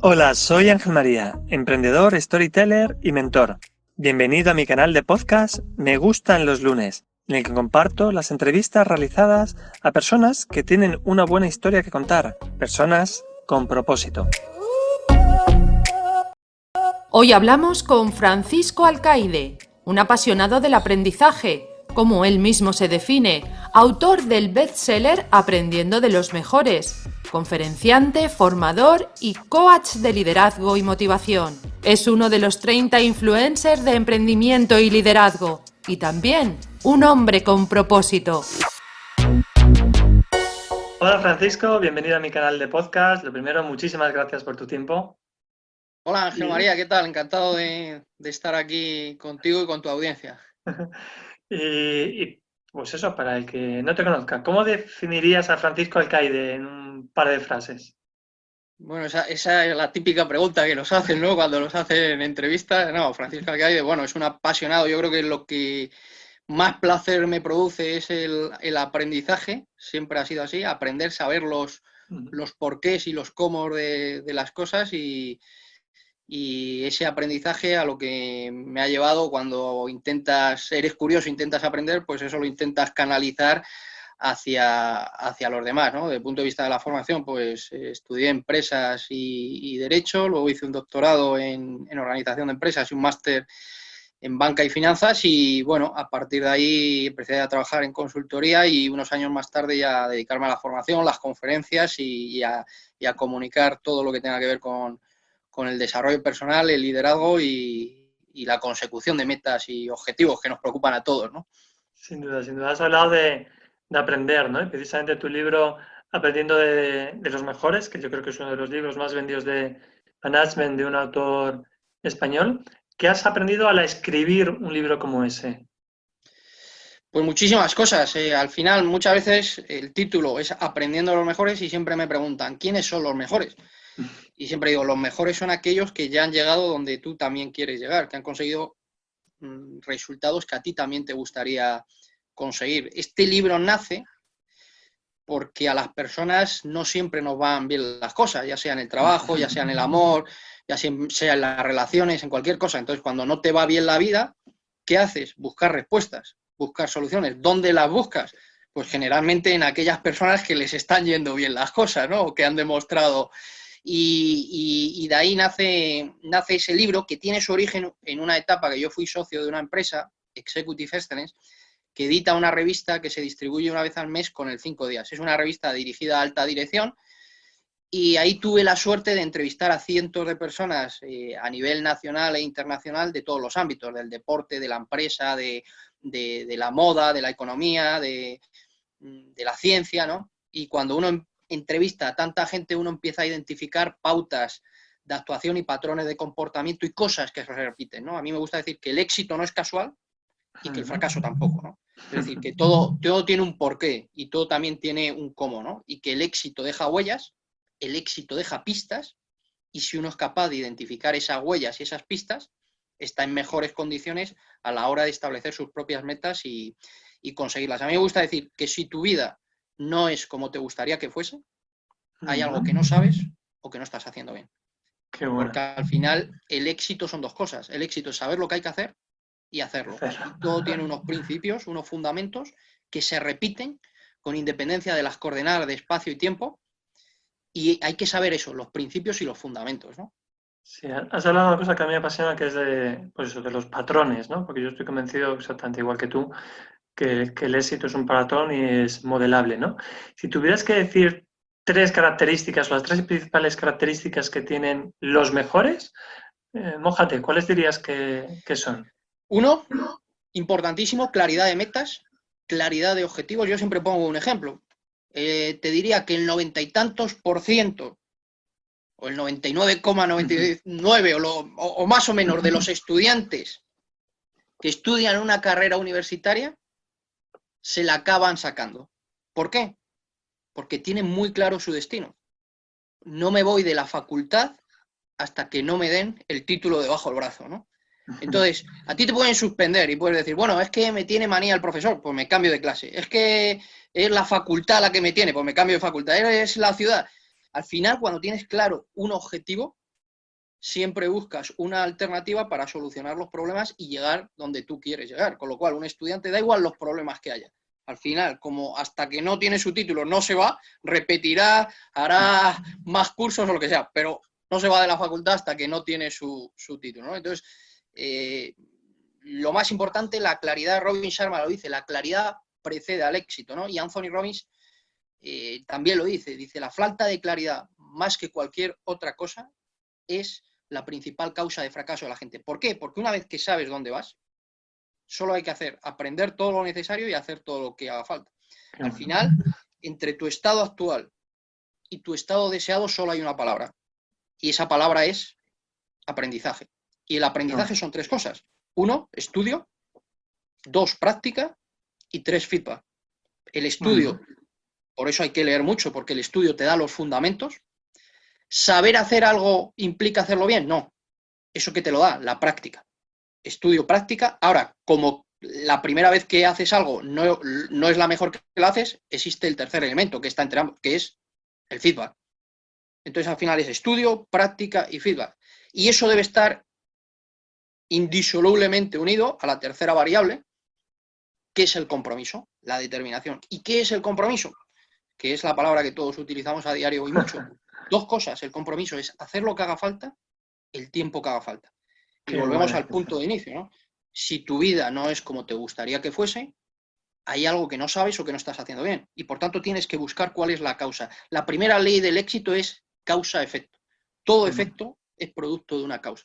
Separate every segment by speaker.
Speaker 1: Hola, soy Ángel María, emprendedor, storyteller y mentor. Bienvenido a mi canal de podcast Me Gustan los Lunes, en el que comparto las entrevistas realizadas a personas que tienen una buena historia que contar, personas con propósito.
Speaker 2: Hoy hablamos con Francisco Alcaide, un apasionado del aprendizaje, como él mismo se define, autor del bestseller Aprendiendo de los Mejores, conferenciante, formador y coach de liderazgo y motivación. Es uno de los 30 influencers de emprendimiento y liderazgo, y también un hombre con propósito.
Speaker 1: Hola Francisco, bienvenido a mi canal de podcast. Lo primero, muchísimas gracias por tu tiempo.
Speaker 3: Hola Ángel María, ¿qué tal? Encantado de estar aquí contigo y con tu audiencia.
Speaker 1: Pues eso, para el que no te conozca, ¿cómo definirías a Francisco Alcaide en un par de frases?
Speaker 3: Bueno, esa es la típica pregunta que nos hacen, ¿no? Cuando nos hacen entrevistas. No, Francisco Alcaide, bueno, es un apasionado. Yo creo que lo que más placer me produce es el aprendizaje. Siempre ha sido así, aprender, saber los porqués y los cómo de las cosas y ese aprendizaje a lo que me ha llevado cuando eres curioso, intentas aprender, pues eso lo intentas canalizar hacia los demás, ¿no? Desde el punto de vista de la formación, pues estudié empresas y derecho, luego hice un doctorado en organización de empresas y un máster en banca y finanzas y bueno, a partir de ahí empecé a trabajar en consultoría y unos años más tarde ya a dedicarme a la formación, las conferencias y a comunicar todo lo que tenga que ver con el desarrollo personal, el liderazgo y la consecución de metas y objetivos que nos preocupan a todos, ¿no?
Speaker 1: Sin duda, sin duda. Has hablado de aprender, ¿no? Y precisamente tu libro Aprendiendo de los Mejores, que yo creo que es uno de los libros más vendidos de management de un autor español. ¿Qué has aprendido al escribir un libro como ese?
Speaker 3: Pues muchísimas cosas. Al final, muchas veces el título es Aprendiendo de los Mejores y siempre me preguntan, ¿quiénes son los mejores? Y siempre digo, los mejores son aquellos que ya han llegado donde tú también quieres llegar, que han conseguido resultados que a ti también te gustaría conseguir. Este libro nace porque a las personas no siempre nos van bien las cosas, ya sea en el trabajo, ya sea en el amor, ya sea en las relaciones, en cualquier cosa. Entonces, cuando no te va bien la vida, ¿qué haces? Buscar respuestas, buscar soluciones. ¿Dónde las buscas? Pues generalmente en aquellas personas que les están yendo bien las cosas, ¿no? O que han demostrado. Y de ahí nace ese libro que tiene su origen en una etapa que yo fui socio de una empresa, Executive Excellence, que edita una revista que se distribuye una vez al mes con el 5 días. Es una revista dirigida a alta dirección y ahí tuve la suerte de entrevistar a cientos de personas a nivel nacional e internacional de todos los ámbitos, del deporte, de la empresa, de la moda, de la economía, de la ciencia, ¿no? Y cuando uno entrevista a tanta gente, uno empieza a identificar pautas de actuación y patrones de comportamiento y cosas que se repiten, ¿no? A mí me gusta decir que el éxito no es casual y que el fracaso tampoco, ¿no? Es decir, que todo tiene un porqué y todo también tiene un cómo, ¿no? Y que el éxito deja huellas, el éxito deja pistas, y si uno es capaz de identificar esas huellas y esas pistas, está en mejores condiciones a la hora de establecer sus propias metas y conseguirlas. A mí me gusta decir que si tu vida no es como te gustaría que fuese, hay algo que no sabes o que no estás haciendo bien.
Speaker 1: Qué bueno.
Speaker 3: Porque al final el éxito son dos cosas. El éxito es saber lo que hay que hacer y hacerlo. Y todo tiene unos principios, unos fundamentos que se repiten con independencia de las coordenadas de espacio y tiempo. Y hay que saber eso, los principios y los fundamentos, ¿no?
Speaker 1: Sí, has hablado de una cosa que a mí me apasiona, que es pues eso, de los patrones, ¿no? Porque yo estoy convencido, exactamente igual que tú, que el éxito es un patrón y es modelable, ¿no? Si tuvieras que decir tres características o las tres principales características que tienen los mejores, mójate, ¿cuáles dirías que son?
Speaker 3: Uno, importantísimo, claridad de metas, claridad de objetivos. Yo siempre pongo un ejemplo. Te diría que el 90 y tantos por ciento o el 99,99 o más o menos de los estudiantes que estudian una carrera universitaria se la acaban sacando. ¿Por qué? Porque tienen muy claro su destino. No me voy de la facultad hasta que no me den el título debajo del brazo, ¿no? Entonces, a ti te pueden suspender y puedes decir, bueno, es que me tiene manía el profesor, pues me cambio de clase. Es que es la facultad la que me tiene, pues me cambio de facultad. Es la ciudad. Al final, cuando tienes claro un objetivo, siempre buscas una alternativa para solucionar los problemas y llegar donde tú quieres llegar. Con lo cual, un estudiante da igual los problemas que haya. Al final, como hasta que no tiene su título no se va, repetirá, hará más cursos o lo que sea, pero no se va de la facultad hasta que no tiene su título, ¿no? Entonces, lo más importante, la claridad, Robin Sharma lo dice, la claridad precede al éxito, ¿no? Y Anthony Robbins también lo dice, la falta de claridad, más que cualquier otra cosa, es la principal causa de fracaso de la gente. ¿Por qué? Porque una vez que sabes dónde vas, solo hay que aprender todo lo necesario y hacer todo lo que haga falta. Al final, entre tu estado actual y tu estado deseado solo hay una palabra. Y esa palabra es aprendizaje. Y el aprendizaje son 3 cosas. 1, estudio. 2, práctica. Y 3, feedback. El estudio, por eso hay que leer mucho, porque el estudio te da los fundamentos. ¿Saber hacer algo implica hacerlo bien? No. Eso que te lo da, la práctica. Estudio, práctica. Ahora, como la primera vez que haces algo no es la mejor que lo haces, existe el tercer elemento que está entre ambos, que es el feedback. Entonces, al final es estudio, práctica y feedback. Y eso debe estar indisolublemente unido a la tercera variable, que es el compromiso, la determinación. ¿Y qué es el compromiso? Que es la palabra que todos utilizamos a diario y mucho. 2 cosas. El compromiso es hacer lo que haga falta, el tiempo que haga falta. Y volvemos al punto de inicio, ¿no? Si tu vida no es como te gustaría que fuese, hay algo que no sabes o que no estás haciendo bien. Y por tanto tienes que buscar cuál es la causa. La primera ley del éxito es causa-efecto. Todo efecto es producto de una causa.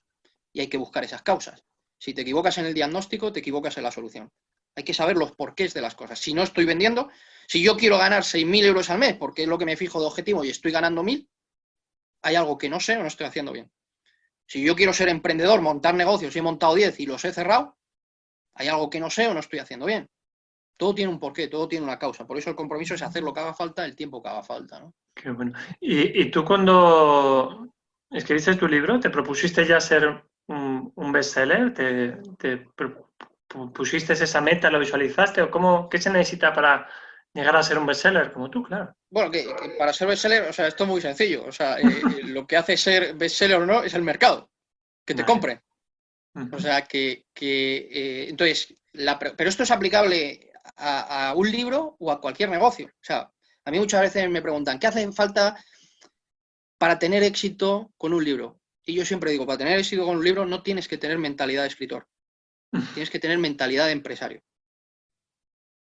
Speaker 3: Y hay que buscar esas causas. Si te equivocas en el diagnóstico, te equivocas en la solución. Hay que saber los porqués de las cosas. Si no estoy vendiendo, si yo quiero ganar 6.000 euros al mes, porque es lo que me fijo de objetivo y estoy ganando 1.000, hay algo que no sé o no estoy haciendo bien. Si yo quiero ser emprendedor, montar negocios y he montado 10 y los he cerrado, hay algo que no sé o no estoy haciendo bien. Todo tiene un porqué, todo tiene una causa. Por eso el compromiso es hacer lo que haga falta, el tiempo que haga falta, ¿no?
Speaker 1: Qué bueno. ¿Y tú cuando escribiste tu libro, te propusiste ya ser un bestseller? ¿Te pusiste esa meta, lo visualizaste? ¿O qué se necesita para llegar a ser un bestseller como tú, claro?
Speaker 3: Bueno, que para ser bestseller, o sea, esto es muy sencillo. O sea, lo que hace ser bestseller o no es el mercado, que te compre. O sea, entonces, pero esto es aplicable a un libro o a cualquier negocio. O sea, a mí muchas veces me preguntan, ¿qué hace falta para tener éxito con un libro? Y yo siempre digo, para tener éxito con un libro no tienes que tener mentalidad de escritor, tienes que tener mentalidad de empresario.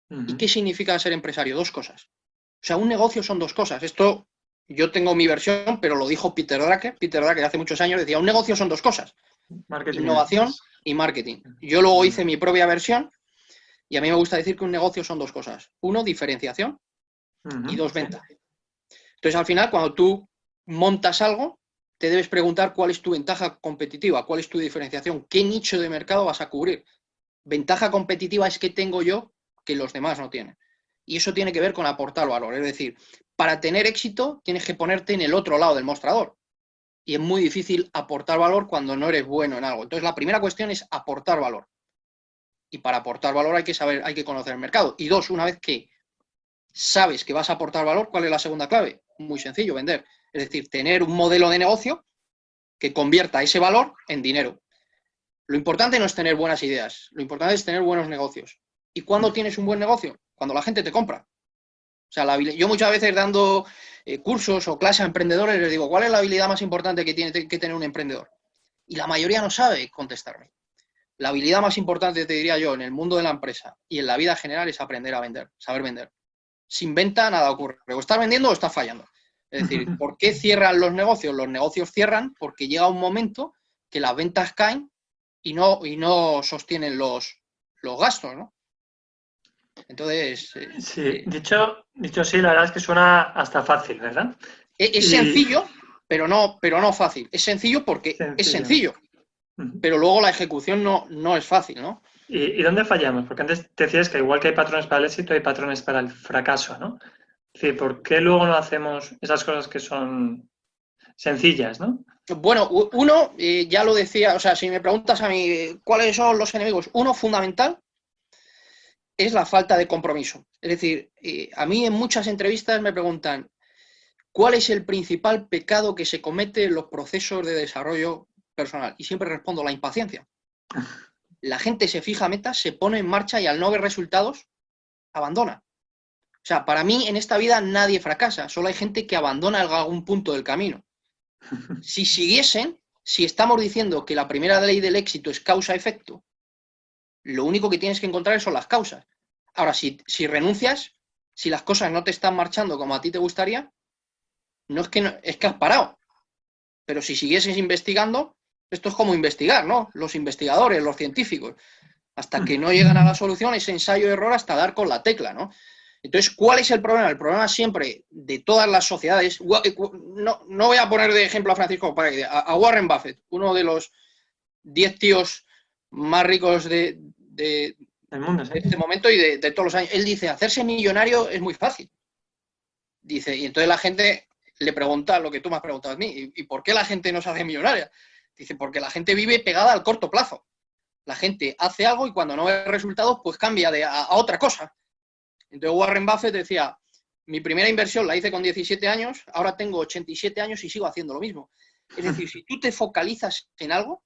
Speaker 3: ¿Y qué significa ser empresario? 2 cosas. O sea, un negocio son 2 cosas. Esto, yo tengo mi versión, pero lo dijo Peter Drucker. Peter Drucker hace muchos años decía, un negocio son 2 cosas. Marketing, innovación y marketing. Yo luego hice mi propia versión y a mí me gusta decir que un negocio son 2 cosas. 1, diferenciación y 2, venta. Entonces, al final, cuando tú montas algo, te debes preguntar cuál es tu ventaja competitiva, cuál es tu diferenciación, qué nicho de mercado vas a cubrir. Ventaja competitiva es que tengo yo que los demás no tienen. Y eso tiene que ver con aportar valor. Es decir, para tener éxito tienes que ponerte en el otro lado del mostrador. Y es muy difícil aportar valor cuando no eres bueno en algo. Entonces, la primera cuestión es aportar valor. Y para aportar valor hay que conocer el mercado. Y 2, una vez que sabes que vas a aportar valor, ¿cuál es la segunda clave? Muy sencillo, vender. Es decir, tener un modelo de negocio que convierta ese valor en dinero. Lo importante no es tener buenas ideas, lo importante es tener buenos negocios. ¿Y cuándo tienes un buen negocio? Cuando la gente te compra. O sea, yo muchas veces dando cursos o clases a emprendedores les digo, ¿cuál es la habilidad más importante que tiene que tener un emprendedor? Y la mayoría no sabe contestarme. La habilidad más importante, te diría yo, en el mundo de la empresa y en la vida general es aprender a vender, saber vender. Sin venta nada ocurre. O estás vendiendo o estás fallando. Es decir, ¿por qué cierran los negocios? Los negocios cierran porque llega un momento que las ventas caen y no sostienen los gastos, ¿no? Entonces...
Speaker 1: sí, dicho sí, la verdad es que suena hasta fácil, ¿verdad?
Speaker 3: Es sencillo, pero no fácil. Es sencillo porque es sencillo. Pero luego la ejecución no es fácil, ¿no?
Speaker 1: ¿Y dónde fallamos? Porque antes te decías que igual que hay patrones para el éxito, hay patrones para el fracaso, ¿no? Es decir, ¿por qué luego no hacemos esas cosas que son sencillas, ¿no?
Speaker 3: Bueno, uno, ya lo decía, o sea, si me preguntas a mí cuáles son los enemigos, uno fundamental es la falta de compromiso. Es decir, a mí en muchas entrevistas me preguntan ¿cuál es el principal pecado que se comete en los procesos de desarrollo personal? Y siempre respondo, la impaciencia. La gente se fija metas, se pone en marcha y al no ver resultados, abandona. O sea, para mí en esta vida nadie fracasa, solo hay gente que abandona en algún punto del camino. Si estamos diciendo que la primera ley del éxito es causa-efecto, lo único que tienes que encontrar son las causas. Ahora, si renuncias, si las cosas no te están marchando como a ti te gustaría, es que has parado. Pero si siguieses investigando, esto es como investigar, ¿no? Los investigadores, los científicos, hasta que no llegan a la solución, es ensayo-error hasta dar con la tecla, ¿no? Entonces, ¿cuál es el problema? El problema siempre de todas las sociedades, no voy a poner de ejemplo a Francisco, a Warren Buffett, uno de los 10 tíos más ricos de
Speaker 1: mundo, ¿sí?
Speaker 3: este momento y de todos los años. Él dice, hacerse millonario es muy fácil. Dice, y entonces la gente le pregunta lo que tú me has preguntado a mí, ¿y por qué la gente no se hace millonaria? Dice, porque la gente vive pegada al corto plazo. La gente hace algo y cuando no ve resultados, pues cambia a otra cosa. Entonces Warren Buffett decía, mi primera inversión la hice con 17 años, ahora tengo 87 años y sigo haciendo lo mismo. Es decir, si tú te focalizas en algo,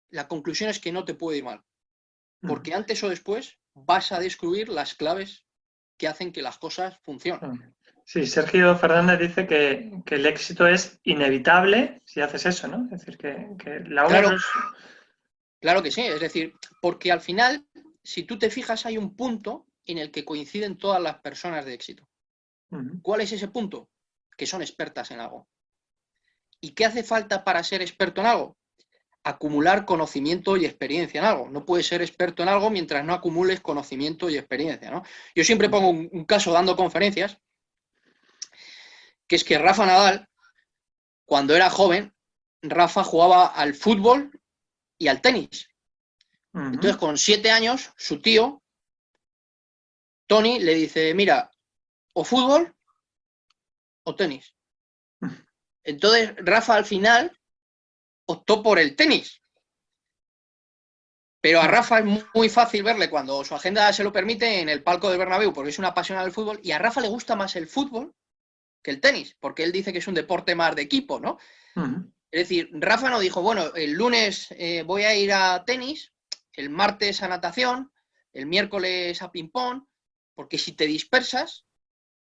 Speaker 3: la conclusión es que no te puede ir mal. Porque antes o después vas a descubrir las claves que hacen que las cosas funcionen.
Speaker 1: Sí, Sergio Fernández dice que el éxito es inevitable si haces eso, ¿no? Es decir, que la
Speaker 3: Claro,
Speaker 1: uno es...
Speaker 3: claro que sí, es decir, porque al final, si tú te fijas, hay un punto en el que coinciden todas las personas de éxito. ¿Cuál es ese punto? Que son expertas en algo. ¿Y qué hace falta para ser experto en algo? Acumular conocimiento y experiencia en algo. No puedes ser experto en algo mientras no acumules conocimiento y experiencia, ¿no? Yo siempre pongo un caso dando conferencias, que es que Rafa Nadal, cuando era joven, Rafa jugaba al fútbol y al tenis. Entonces, con 7 años, su tío, Tony, le dice, mira, o fútbol o tenis. Entonces, Rafa al final optó por el tenis. Pero a Rafa es muy fácil verle cuando su agenda se lo permite en el palco del Bernabéu, porque es una apasionada del fútbol, y a Rafa le gusta más el fútbol que el tenis, porque él dice que es un deporte más de equipo, ¿no? Es decir, Rafa no dijo, bueno, el lunes voy a ir a tenis, el martes a natación, el miércoles a ping-pong, porque si te dispersas,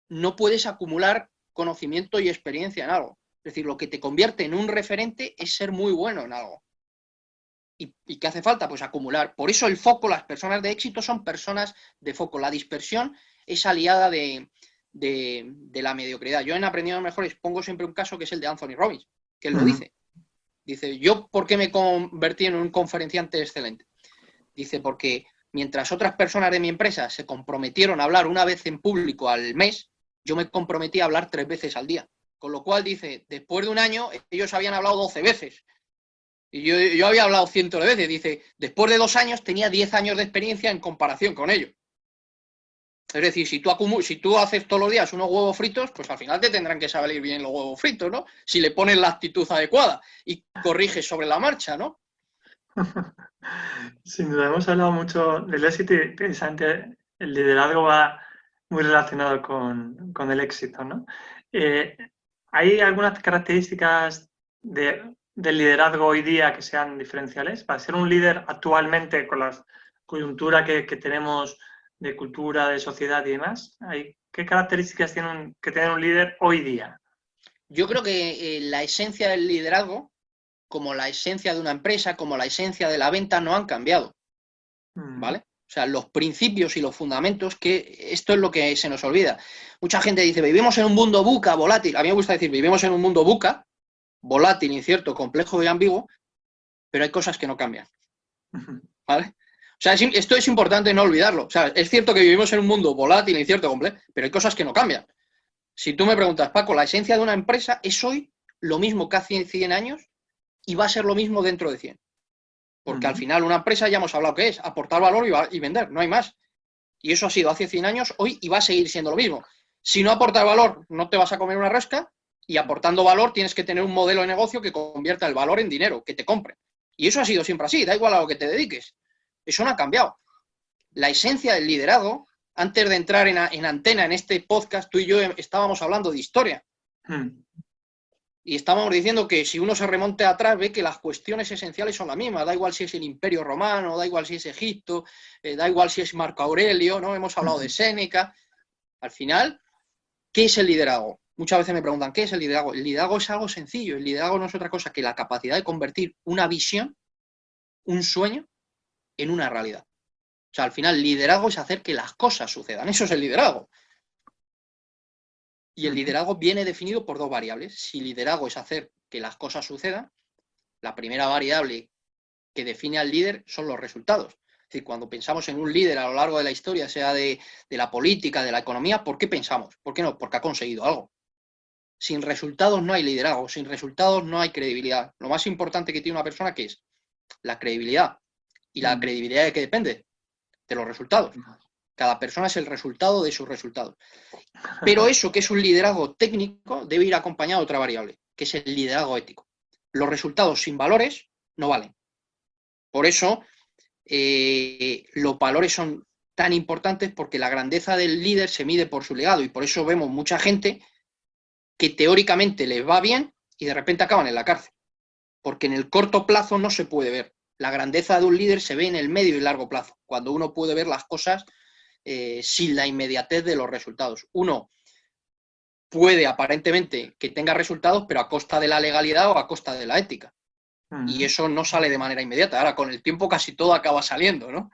Speaker 3: no puedes acumular conocimiento y experiencia en algo. Es decir, lo que te convierte en un referente es ser muy bueno en algo. ¿Y qué hace falta? Pues acumular. Por eso el foco, las personas de éxito son personas de foco. La dispersión es aliada de la mediocridad. Yo en Aprendiendo Mejores pongo siempre un caso que es el de Anthony Robbins, que él lo dice. Dice, ¿yo por qué me convertí en un conferenciante excelente? Dice, porque mientras otras personas de mi empresa se comprometieron a hablar una vez en público al mes, yo me comprometí a hablar 3 veces al día. Con lo cual, dice, después de un año, ellos habían hablado 12 veces. Y yo había hablado cientos de veces. Dice, después de 2 años tenía 10 años de experiencia en comparación con ellos. Es decir, si tú haces todos los días unos huevos fritos, pues al final te tendrán que saber bien los huevos fritos, ¿no? Si le pones la actitud adecuada y corriges sobre la marcha, ¿no?
Speaker 1: Sin duda, hemos hablado mucho del éxito y precisamente el liderazgo va muy relacionado con el éxito, ¿no? ¿Hay algunas características del liderazgo hoy día que sean diferenciales? Para ser un líder actualmente, con la coyuntura que tenemos de cultura, de sociedad y demás, ¿qué características tiene que tener un líder hoy día?
Speaker 3: Yo creo que la esencia del liderazgo, como la esencia de una empresa, como la esencia de la venta, no han cambiado, ¿vale? O sea, los principios y los fundamentos, que esto es lo que se nos olvida. Mucha gente dice, vivimos en un mundo VUCA, volátil. A mí me gusta decir, vivimos en un mundo VUCA, volátil, incierto, complejo y ambiguo, pero hay cosas que no cambian, ¿vale? O sea, esto es importante no olvidarlo. O sea, es cierto que vivimos en un mundo volátil, incierto, complejo, pero hay cosas que no cambian. Si tú me preguntas, Paco, la esencia de una empresa es hoy lo mismo que hace 100 años y va a ser lo mismo dentro de 100. Porque al final una empresa ya hemos hablado que es aportar valor y vender, no hay más. Y eso ha sido hace 100 años, hoy, y va a seguir siendo lo mismo. Si no aportas valor, no te vas a comer una rosca, y aportando valor tienes que tener un modelo de negocio que convierta el valor en dinero, que te compre. Y eso ha sido siempre así, da igual a lo que te dediques. Eso no ha cambiado. La esencia del liderazgo, antes de entrar en antena en este podcast, tú y yo estábamos hablando de historia. Y estábamos diciendo que si uno se remonte atrás ve que las cuestiones esenciales son las mismas, da igual si es el Imperio Romano, da igual si es Egipto, da igual si es Marco Aurelio, ¿no? Hemos hablado de Séneca. Al final, ¿qué es el liderazgo? Muchas veces me preguntan, ¿qué es el liderazgo? El liderazgo es algo sencillo, el liderazgo no es otra cosa que la capacidad de convertir una visión, un sueño, en una realidad. O sea, al final, liderazgo es hacer que las cosas sucedan, eso es el liderazgo. Y el liderazgo viene definido por dos variables. Si liderazgo es hacer que las cosas sucedan, la primera variable que define al líder son los resultados. Es decir, cuando pensamos en un líder a lo largo de la historia, sea de la política, de la economía, ¿por qué pensamos? ¿Por qué no? Porque ha conseguido algo. Sin resultados no hay liderazgo, sin resultados no hay credibilidad. Lo más importante que tiene una persona, ¿qué es? La credibilidad. ¿Y la credibilidad de qué depende? De los resultados. Cada persona es el resultado de sus resultados. Pero eso, que es un liderazgo técnico, debe ir acompañado de otra variable, que es el liderazgo ético. Los resultados sin valores no valen. Por eso, los valores son tan importantes, porque la grandeza del líder se mide por su legado, y por eso vemos mucha gente que teóricamente les va bien y de repente acaban en la cárcel. Porque en el corto plazo no se puede ver. La grandeza de un líder se ve en el medio y largo plazo, cuando uno puede ver las cosas sin la inmediatez de los resultados. Uno puede aparentemente que tenga resultados, pero a costa de la legalidad o a costa de la ética. Y eso no sale de manera inmediata. Ahora, con el tiempo casi todo acaba saliendo, ¿no?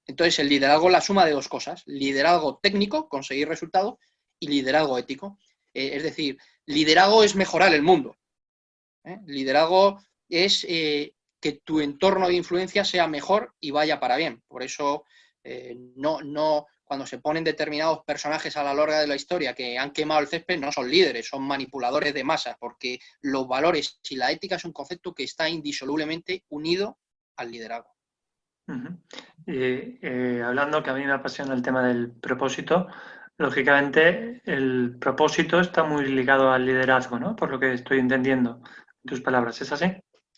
Speaker 3: Entonces, el liderazgo es la suma de dos cosas. Liderazgo técnico, conseguir resultados, y liderazgo ético. Es decir, liderazgo es mejorar el mundo. Liderazgo es que tu entorno de influencia sea mejor y vaya para bien. Por eso, cuando se ponen determinados personajes a lo largo de la historia que han quemado el césped, no son líderes, son manipuladores de masas, porque los valores y la ética es un concepto que está indisolublemente unido al liderazgo.
Speaker 1: Hablando, que a mí me apasiona el tema del propósito, lógicamente el propósito está muy ligado al liderazgo, ¿no? Por lo que estoy entendiendo en tus palabras, ¿es así?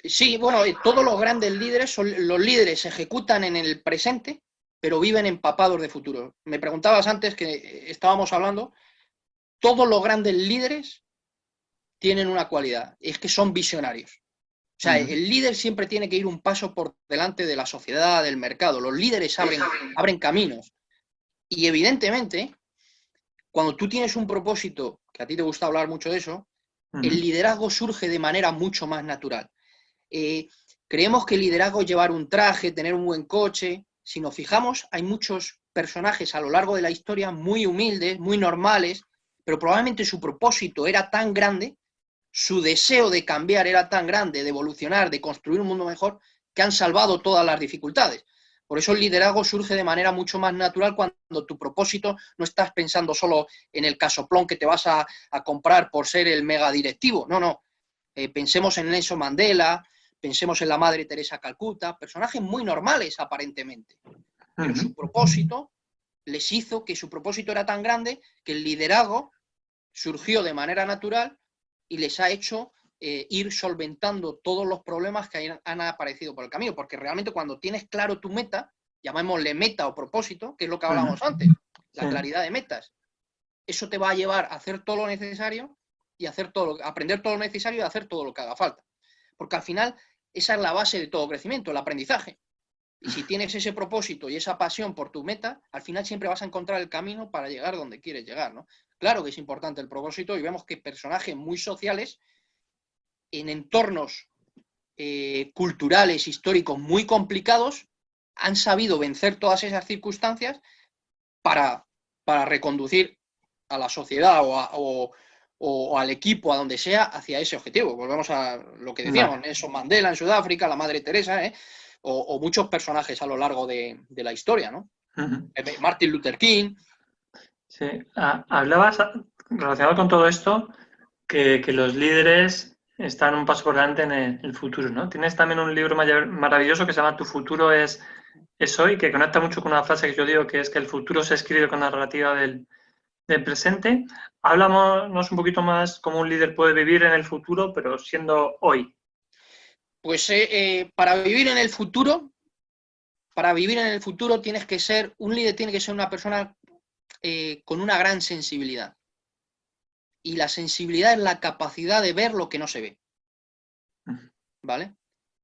Speaker 3: Sí, bueno, todos los grandes líderes, los líderes ejecutan en el presente, pero viven empapados de futuro. Me preguntabas antes, que estábamos hablando, todos los grandes líderes tienen una cualidad, es que son visionarios. O sea, el líder siempre tiene que ir un paso por delante de la sociedad, del mercado. Los líderes abren caminos. Y evidentemente, cuando tú tienes un propósito, que a ti te gusta hablar mucho de eso, el liderazgo surge de manera mucho más natural. Creemos que el liderazgo es llevar un traje, tener un buen coche. Si nos fijamos, hay muchos personajes a lo largo de la historia muy humildes, muy normales, pero probablemente su propósito era tan grande, su deseo de cambiar era tan grande, de evolucionar, de construir un mundo mejor, que han salvado todas las dificultades. Por eso el liderazgo surge de manera mucho más natural, cuando tu propósito no estás pensando solo en el casoplón que te vas a comprar por ser el mega directivo. No. Pensemos en Nelson Mandela, pensemos en la Madre Teresa Calcuta, personajes muy normales aparentemente, pero su propósito les hizo que su propósito era tan grande que el liderazgo surgió de manera natural y les ha hecho ir solventando todos los problemas que han aparecido por el camino, porque realmente cuando tienes claro tu meta, llamémosle meta o propósito, que es lo que hablábamos antes, la claridad de metas, eso te va a llevar a hacer todo lo necesario y aprender todo lo necesario y hacer todo lo que haga falta. Porque al final esa es la base de todo crecimiento, el aprendizaje. Y si tienes ese propósito y esa pasión por tu meta, al final siempre vas a encontrar el camino para llegar donde quieres llegar, ¿no? Claro que es importante el propósito, y vemos que personajes muy sociales, en entornos culturales, históricos muy complicados, han sabido vencer todas esas circunstancias para reconducir a la sociedad o al equipo, a donde sea, hacia ese objetivo. Volvemos a lo que decíamos, Nelson Mandela en Sudáfrica, la Madre Teresa, o muchos personajes a lo largo de la historia, ¿no? Martin Luther King.
Speaker 1: Sí, hablabas relacionado con todo esto que los líderes están un paso por delante en el futuro, ¿no? Tienes también un libro maravilloso que se llama Tu futuro es hoy, que conecta mucho con una frase que yo digo, que es que el futuro se escribe con la narrativa del presente. Háblanos un poquito más cómo un líder puede vivir en el futuro, pero siendo hoy.
Speaker 3: Pues para vivir en el futuro, un líder tiene que ser una persona con una gran sensibilidad. y la sensibilidad es la capacidad de ver lo que no se ve. ¿Vale?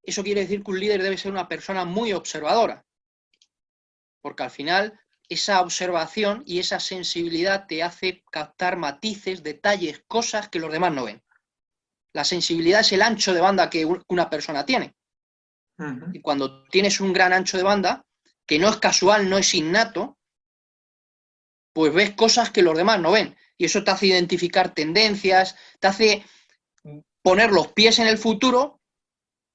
Speaker 3: Eso quiere decir que un líder debe ser una persona muy observadora, porque al final esa observación y esa sensibilidad te hace captar matices, detalles, cosas que los demás no ven. La sensibilidad es el ancho de banda que una persona tiene. Y cuando tienes un gran ancho de banda, que no es casual, no es innato, pues ves cosas que los demás no ven. Y eso te hace identificar tendencias, te hace poner los pies en el futuro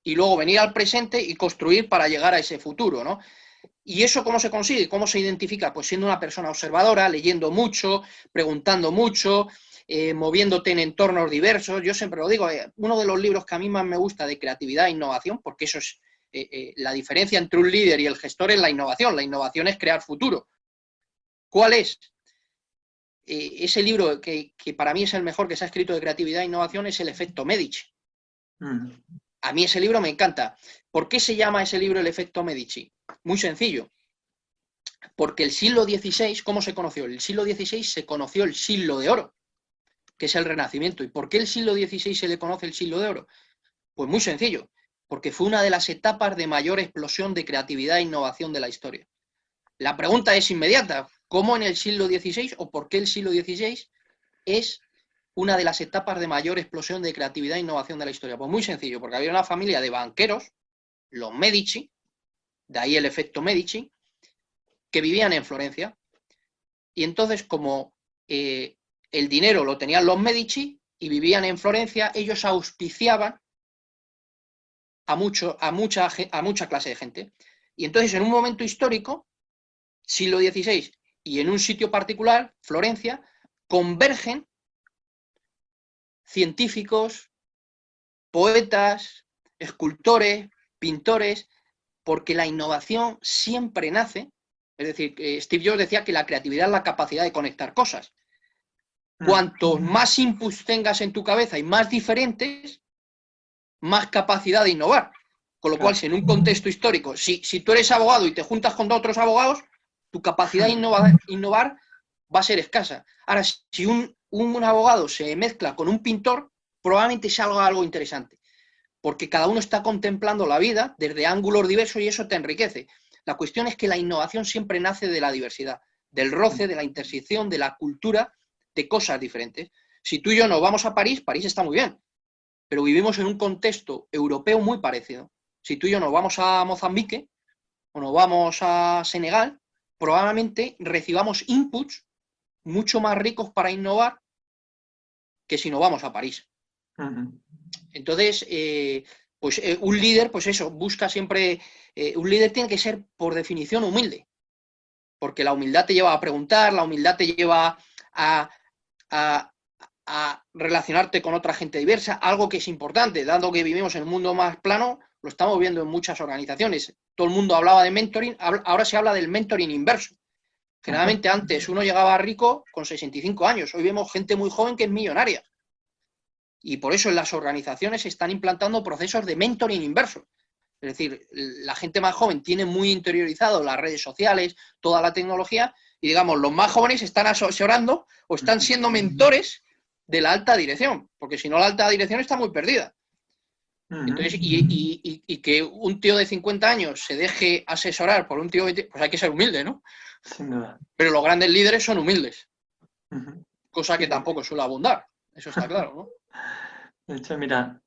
Speaker 3: y luego venir al presente y construir para llegar a ese futuro, ¿no? ¿Y eso cómo se consigue? ¿Cómo se identifica? Pues siendo una persona observadora, leyendo mucho, preguntando mucho, moviéndote en entornos diversos. Yo siempre lo digo, uno de los libros que a mí más me gusta de creatividad e innovación, porque eso es la diferencia entre un líder y el gestor, es la innovación. La innovación es crear futuro. ¿Cuál es? Ese libro que para mí es el mejor que se ha escrito de creatividad e innovación es El efecto Medici. A mí ese libro me encanta. ¿Por qué se llama ese libro El efecto Medici? Muy sencillo. Porque el siglo XVI, ¿cómo se conoció? El siglo XVI se conoció el siglo de oro, que es el Renacimiento. ¿Y por qué el siglo XVI se le conoce el siglo de oro? Pues muy sencillo. Porque fue una de las etapas de mayor explosión de creatividad e innovación de la historia. La pregunta es inmediata. ¿Cómo en el siglo XVI o por qué el siglo XVI es una de las etapas de mayor explosión de creatividad e innovación de la historia? Pues muy sencillo, porque había una familia de banqueros, los Medici, de ahí el efecto Medici, que vivían en Florencia. Y entonces, como el dinero lo tenían los Medici y vivían en Florencia, ellos auspiciaban a mucha clase de gente. Y entonces, en un momento histórico, siglo XVI, y en un sitio particular, Florencia, convergen científicos, poetas, escultores, pintores, porque la innovación siempre nace, es decir, Steve Jobs decía que la creatividad es la capacidad de conectar cosas. Cuantos más inputs tengas en tu cabeza y más diferentes, más capacidad de innovar. Con lo cual, si en un contexto histórico, si tú eres abogado y te juntas con otros abogados, tu capacidad de innovar va a ser escasa. Ahora, si un abogado se mezcla con un pintor, probablemente salga algo interesante, porque cada uno está contemplando la vida desde ángulos diversos y eso te enriquece. La cuestión es que la innovación siempre nace de la diversidad, del roce, de la intersección, de la cultura, de cosas diferentes. Si tú y yo nos vamos a París, París está muy bien, pero vivimos en un contexto europeo muy parecido. Si tú y yo nos vamos a Mozambique o nos vamos a Senegal, probablemente recibamos inputs mucho más ricos para innovar que si nos vamos a París. Entonces, un líder, pues eso, busca siempre... un líder tiene que ser, por definición, humilde, porque la humildad te lleva a preguntar, la humildad te lleva a relacionarte con otra gente diversa, algo que es importante, dado que vivimos en un mundo más plano, lo estamos viendo en muchas organizaciones. Todo el mundo hablaba de mentoring, ahora se habla del mentoring inverso. Generalmente antes uno llegaba rico con 65 años, hoy vemos gente muy joven que es millonaria. Y por eso en las organizaciones se están implantando procesos de mentoring inverso. Es decir, la gente más joven tiene muy interiorizado las redes sociales, toda la tecnología, y digamos, los más jóvenes están asesorando o están siendo mentores de la alta dirección, porque si no la alta dirección está muy perdida. Entonces, y que un tío de 50 años se deje asesorar por un tío de... Pues hay que ser humilde, ¿no?
Speaker 1: Sin duda.
Speaker 3: Pero los grandes líderes son humildes, cosa que tampoco suele abundar, eso está claro, ¿no?
Speaker 1: De hecho, mira,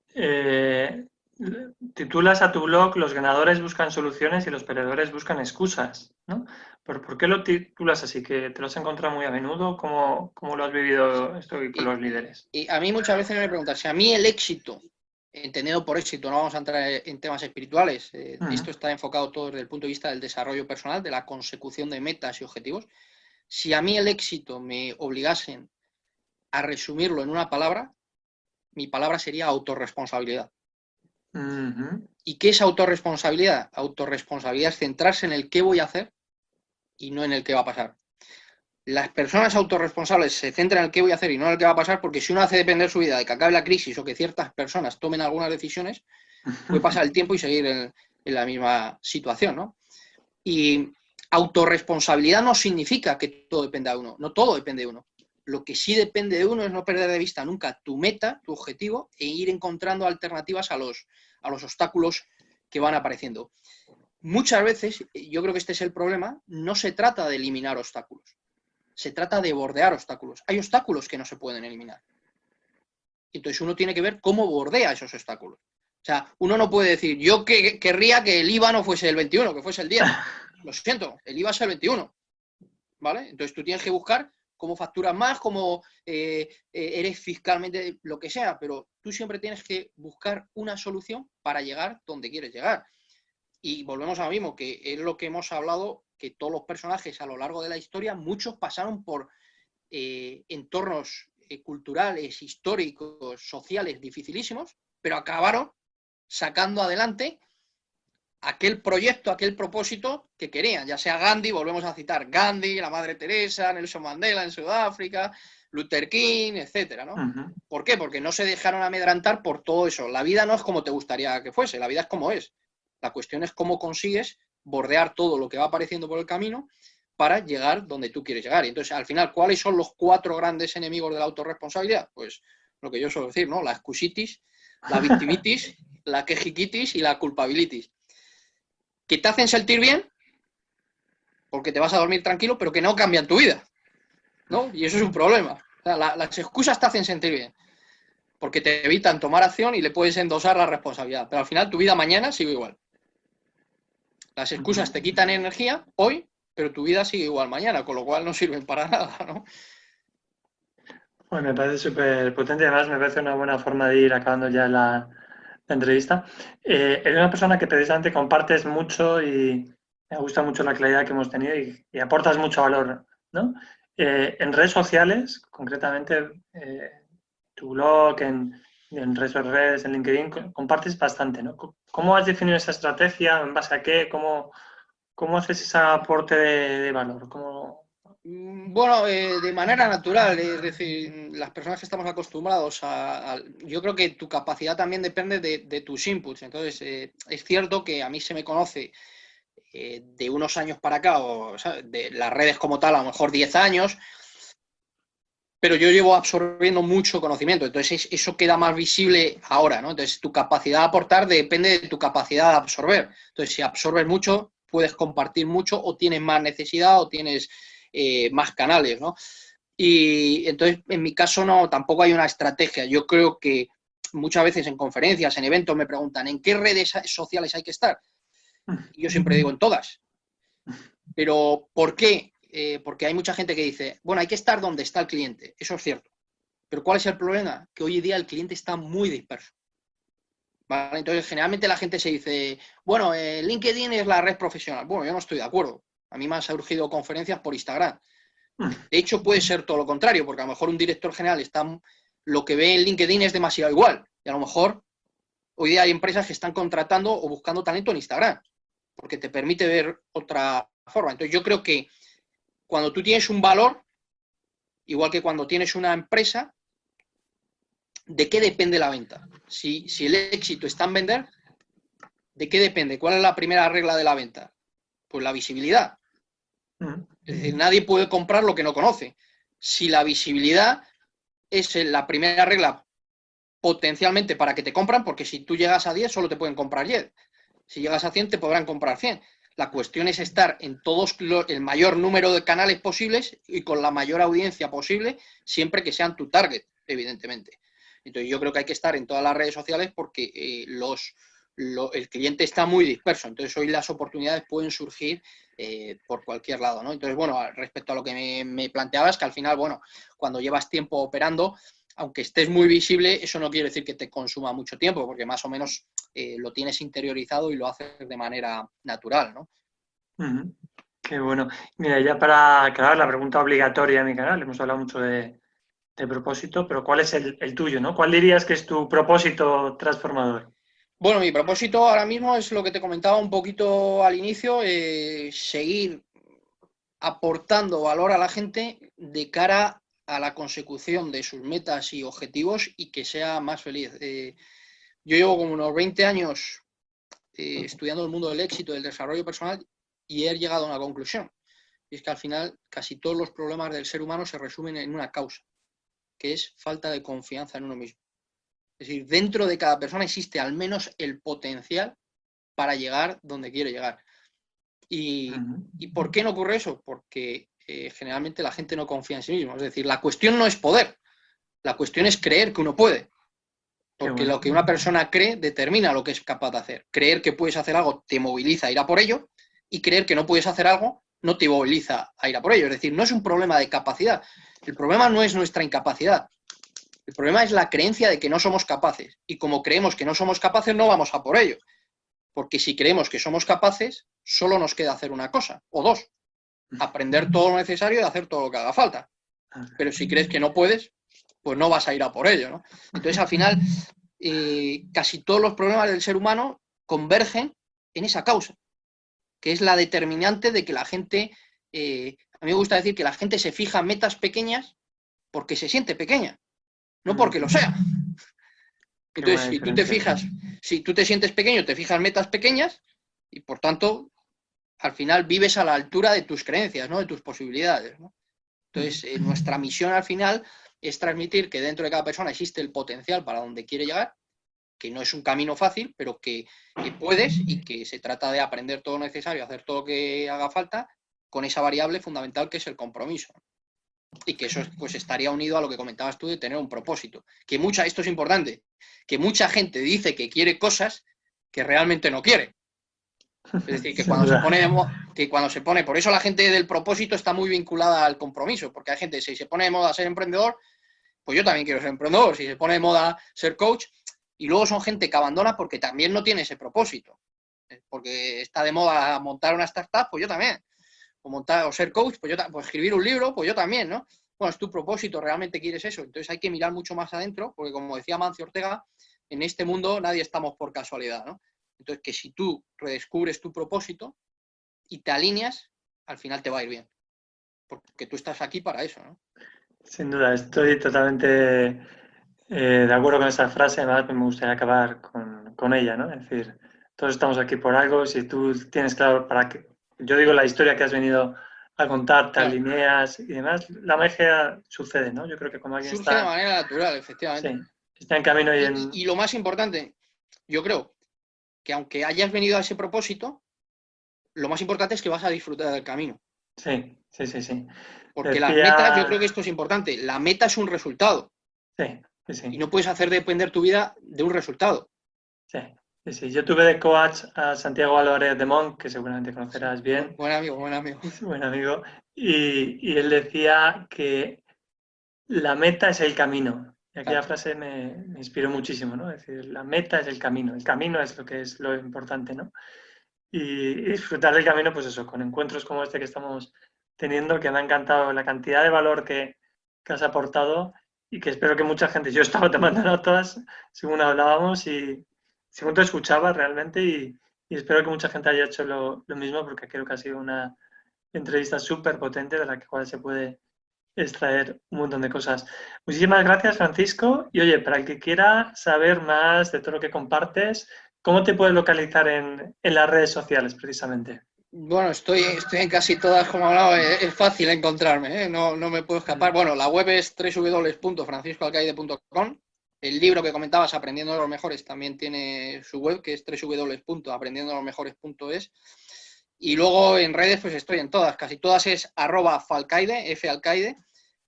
Speaker 1: titulas a tu blog Los ganadores buscan soluciones y los perdedores buscan excusas, ¿no? ¿Por qué lo titulas así? ¿Que te lo has encontrado muy a menudo? ¿Cómo lo has vivido esto con los líderes?
Speaker 3: Y a mí muchas veces me preguntan si a mí el éxito, entendido por éxito, no vamos a entrar en temas espirituales, esto está enfocado todo desde el punto de vista del desarrollo personal, de la consecución de metas y objetivos. Si a mí el éxito me obligasen a resumirlo en una palabra, mi palabra sería autorresponsabilidad. ¿Y qué es autorresponsabilidad? Autorresponsabilidad es centrarse en el qué voy a hacer y no en el qué va a pasar. Las personas autorresponsables se centran en el qué voy a hacer y no en el qué va a pasar, porque si uno hace depender su vida de que acabe la crisis o que ciertas personas tomen algunas decisiones, puede pasar el tiempo y seguir en la misma situación, ¿no? Y autorresponsabilidad no significa que todo dependa de uno, no todo depende de uno. Lo que sí depende de uno es no perder de vista nunca tu meta, tu objetivo, e ir encontrando alternativas a los obstáculos que van apareciendo. Muchas veces, yo creo que este es el problema, no se trata de eliminar obstáculos, se trata de bordear obstáculos. Hay obstáculos que no se pueden eliminar. Entonces uno tiene que ver cómo bordea esos obstáculos. O sea, uno no puede decir, yo querría que el IVA no fuese el 21, que fuese el 10. Lo siento, el IVA es el 21. ¿Vale? Entonces tú tienes que buscar cómo facturas más, cómo eres fiscalmente, lo que sea, pero tú siempre tienes que buscar una solución para llegar donde quieres llegar. Y volvemos a lo mismo, que es lo que hemos hablado, que todos los personajes a lo largo de la historia, muchos pasaron por entornos culturales, históricos, sociales dificilísimos, pero acabaron sacando adelante aquel proyecto, aquel propósito que querían, ya sea Gandhi, volvemos a citar Gandhi, la Madre Teresa, Nelson Mandela en Sudáfrica, Luther King, etcétera, ¿no? ¿Por qué? Porque no se dejaron amedrantar por todo eso. La vida no es como te gustaría que fuese, la vida es como es. La cuestión es cómo consigues bordear todo lo que va apareciendo por el camino para llegar donde tú quieres llegar. Y entonces, al final, ¿cuáles son los 4 grandes enemigos de la autorresponsabilidad? Pues lo que yo suelo decir, ¿no? La excusitis, la victimitis, la quejiquitis y la culpabilitis. Que te hacen sentir bien, porque te vas a dormir tranquilo, pero que no cambian tu vida, ¿no? Y eso es un problema. O sea, las excusas te hacen sentir bien, porque te evitan tomar acción y le puedes endosar la responsabilidad. Pero al final tu vida mañana sigue igual. Las excusas te quitan energía hoy, pero tu vida sigue igual mañana, con lo cual no sirven para nada, ¿no?
Speaker 1: Pues me parece súper potente y además me parece una buena forma de ir acabando ya la entrevista. Eres una persona que precisamente compartes mucho y me gusta mucho la claridad que hemos tenido y aportas mucho valor, ¿no? En redes sociales, concretamente tu blog, en redes, en LinkedIn, compartes bastante, ¿no? ¿Cómo has definido esa estrategia? ¿En base a qué? ¿Cómo haces ese aporte de valor?
Speaker 3: Bueno, de manera natural, es decir, las personas que estamos acostumbrados yo creo que tu capacidad también depende de tus inputs. Entonces, es cierto que a mí se me conoce de unos años para acá, o sea, de las redes como tal, a lo mejor 10 años, pero yo llevo absorbiendo mucho conocimiento, entonces eso queda más visible ahora, ¿no? Entonces tu capacidad de aportar depende de tu capacidad de absorber. Entonces si absorbes mucho, puedes compartir mucho o tienes más necesidad o tienes más canales, ¿no? Y entonces en mi caso no, tampoco hay una estrategia. Yo creo que muchas veces en conferencias, en eventos me preguntan ¿en qué redes sociales hay que estar? Y yo siempre digo en todas. Pero ¿por qué? Porque hay mucha gente que dice, bueno, hay que estar donde está el cliente. Eso es cierto. Pero ¿cuál es el problema? Que hoy en día el cliente está muy disperso. ¿Vale? Entonces, generalmente la gente se dice, bueno, LinkedIn es la red profesional. Bueno, yo no estoy de acuerdo. A mí me han surgido conferencias por Instagram. De hecho, puede ser todo lo contrario, porque a lo mejor un director general lo que ve en LinkedIn es demasiado igual. Y a lo mejor hoy día hay empresas que están contratando o buscando talento en Instagram, porque te permite ver otra forma. Entonces, yo creo que cuando tú tienes un valor, igual que cuando tienes una empresa, ¿de qué depende la venta? Si el éxito está en vender, ¿de qué depende? ¿Cuál es la primera regla de la venta? Pues la visibilidad. Es decir, nadie puede comprar lo que no conoce. Si la visibilidad es la primera regla potencialmente para que te compran, porque si tú llegas a 10 solo te pueden comprar 10. Si llegas a 100 te podrán comprar 100. La cuestión es estar en el mayor número de canales posibles y con la mayor audiencia posible, siempre que sean tu target, evidentemente. Entonces yo creo que hay que estar en todas las redes sociales porque el cliente está muy disperso. Entonces hoy las oportunidades pueden surgir por cualquier lado, ¿no? Entonces, bueno, respecto a lo que me planteabas, que al final, bueno, cuando llevas tiempo operando, aunque estés muy visible, eso no quiere decir que te consuma mucho tiempo, porque más o menos lo tienes interiorizado y lo haces de manera natural, ¿no?
Speaker 1: Qué bueno. Mira, ya para acabar, la pregunta obligatoria de mi canal, hemos hablado mucho de propósito, pero ¿cuál es el tuyo, ¿no? ¿Cuál dirías que es tu propósito transformador?
Speaker 3: Bueno, mi propósito ahora mismo es lo que te comentaba un poquito al inicio, seguir aportando valor a la gente de cara a la consecución de sus metas y objetivos y que sea más feliz. Yo llevo como unos 20 años estudiando el mundo del éxito y del desarrollo personal y he llegado a una conclusión. Y es que al final casi todos los problemas del ser humano se resumen en una causa, que es falta de confianza en uno mismo. Es decir, dentro de cada persona existe al menos el potencial para llegar donde quiere llegar. ¿Y por qué no ocurre eso? Porque generalmente la gente no confía en sí mismo. Es decir, la cuestión no es poder, la cuestión es creer que uno puede. Porque lo que una persona cree determina lo que es capaz de hacer. Creer que puedes hacer algo te moviliza a ir a por ello, y creer que no puedes hacer algo no te moviliza a ir a por ello. Es decir, no es un problema de capacidad. El problema no es nuestra incapacidad. El problema es la creencia de que no somos capaces. Y como creemos que no somos capaces, no vamos a por ello. Porque si creemos que somos capaces, solo nos queda hacer una cosa, o dos. Aprender todo lo necesario y hacer todo lo que haga falta. Pero si crees que no puedes, pues no vas a ir a por ello, ¿no? Entonces, al final, casi todos los problemas del ser humano convergen en esa causa, que es la determinante de que la gente, a mí me gusta decir que la gente se fija metas pequeñas porque se siente pequeña, no porque lo sea. Entonces, si tú te fijas, si tú te sientes pequeño, te fijas metas pequeñas y, por tanto, al final vives a la altura de tus creencias, ¿no? De tus posibilidades, ¿no? Entonces, nuestra misión al final es transmitir que dentro de cada persona existe el potencial para donde quiere llegar, que no es un camino fácil, pero que puedes, y que se trata de aprender todo lo necesario, hacer todo lo que haga falta, con esa variable fundamental que es el compromiso. Y que eso pues estaría unido a lo que comentabas tú de tener un propósito. Que esto es importante, que mucha gente dice que quiere cosas que realmente no quiere. Es decir, que cuando se pone, por eso la gente del propósito está muy vinculada al compromiso, porque hay gente, si se pone de moda ser emprendedor, pues yo también quiero ser emprendedor, si se pone de moda ser coach, y luego son gente que abandona porque también no tiene ese propósito. Porque está de moda montar una startup, pues yo también. O ser coach, pues escribir un libro, pues yo también, ¿no? Bueno, es tu propósito, realmente quieres eso. Entonces hay que mirar mucho más adentro, porque como decía Mancio Ortega, en este mundo nadie estamos por casualidad, ¿no? Entonces, que si tú redescubres tu propósito y te alineas, al final te va a ir bien. Porque tú estás aquí para eso, ¿no?
Speaker 1: Sin duda, estoy totalmente de acuerdo con esa frase. Además, me gustaría acabar con ella, ¿no? Es decir, todos estamos aquí por algo. Si tú tienes claro para qué, yo digo la historia que has venido a contar, te alineas y demás, la magia sucede, ¿no? Yo creo que cuando alguien
Speaker 3: surge de manera natural, efectivamente.
Speaker 1: Sí, está en camino
Speaker 3: y lo más importante, yo creo que aunque hayas venido a ese propósito, lo más importante es que vas a disfrutar del camino.
Speaker 1: Sí.
Speaker 3: Porque las metas, yo creo que esto es importante, la meta es un resultado.
Speaker 1: Sí.
Speaker 3: Y no puedes hacer depender tu vida de un resultado.
Speaker 1: Sí. Yo tuve de coach a Santiago Álvarez de Montt, que seguramente conocerás bien.
Speaker 3: Buen amigo.
Speaker 1: Buen amigo. Y él decía que la meta es el camino. Y aquella frase me inspiró muchísimo, ¿no? Es decir, la meta es el camino es lo que es lo importante, ¿no? Y disfrutar del camino, pues eso, con encuentros como este que estamos teniendo, que me ha encantado la cantidad de valor que has aportado y que espero que mucha gente, yo estaba tomando notas según hablábamos y según te escuchaba realmente y espero que mucha gente haya hecho lo mismo porque creo que ha sido una entrevista súper potente de la cual se puede extraer un montón de cosas. Muchísimas gracias, Francisco. Y oye, para el que quiera saber más de todo lo que compartes, ¿cómo te puedes localizar en las redes sociales precisamente?
Speaker 3: Bueno, estoy en casi todas, como hablaba, es fácil encontrarme, ¿eh? No me puedo escapar. Bueno, la web es www.franciscoalcaide.com. El libro que comentabas, Aprendiendo de los Mejores, también tiene su web, que es www.aprendiendolosmejores.es. Y luego en redes, pues estoy en todas, casi todas es @falcaide, falcaide,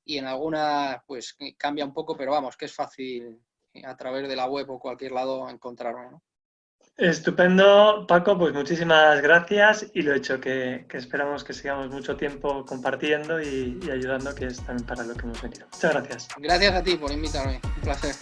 Speaker 3: y en alguna pues cambia un poco, pero vamos, que es fácil a través de la web o cualquier lado encontrarme, ¿no?
Speaker 1: Estupendo, Paco, pues muchísimas gracias y lo hecho, que esperamos que sigamos mucho tiempo compartiendo y ayudando, que es también para lo que hemos venido. Muchas gracias.
Speaker 3: Gracias a ti por invitarme, un placer.